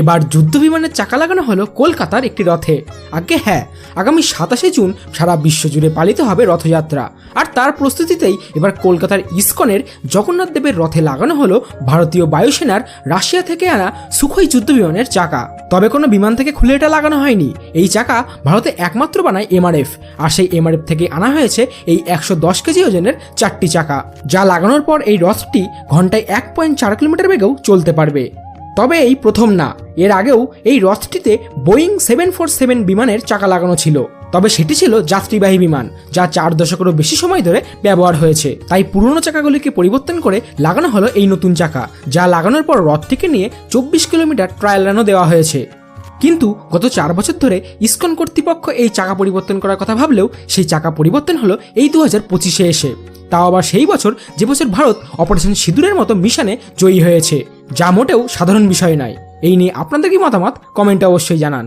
এবার যুদ্ধ বিমানের চাকা লাগানো হলো কলকাতার একটি রথে। আগে হ্যাঁ, আগামী 27শে জুন সারা বিশ্ব জুড়ে পালিত হবে রথযাত্রা। আর তার প্রস্তুতিতেই এবার কলকাতার ইসকনের জগন্নাথ দেবের রথে লাগানো হলো ভারতীয় বায়ুসেনার রাশিয়া থেকে আনা সুখোই যুদ্ধ বিমানের চাকা। তবে কোনো বিমান থেকে খুলে এটা লাগানো হয়নি। এই চাকা ভারতে একমাত্র বানায় এমআরএফ, আর সেই এমআরএফ থেকে আনা হয়েছে এই 110 কেজি ওজনের 4টি চাকা, যা লাগানোর পর এই রথটি ঘন্টায় 1.4 কিলোমিটার বেগেও চলতে পারবে। তবে এই প্রথম না, এর আগেও এই রথটিতে বোয়িং 747 বিমানের চাকা লাগানো ছিল। তবে সেটি ছিল যাত্রীবাহী বিমান, যা 4 দশকেরও বেশি সময় ধরে ব্যবহার হয়েছে। তাই পুরনো চাকাগুলিকে পরিবর্তন করে লাগানো হলো এই নতুন চাকা, যা লাগানোর পর রথটিকে নিয়ে 24 কিলোমিটার ট্রায়াল রানও দেওয়া হয়েছে। কিন্তু গত 4 বছর ধরে ইসকন কর্তৃপক্ষ এই চাকা পরিবর্তন করার কথা ভাবলেও সেই চাকা পরিবর্তন হলো এই 2025-এ এসে। তাও আবার সেই বছর যে বছর ভারত অপারেশন সিঁদুরের মতো মিশনে জয়ী হয়েছে, যা মোটেও সাধারণ বিষয় নয়। এই নিয়ে আপনাদের কি মতামত কমেন্টে অবশ্যই জানান।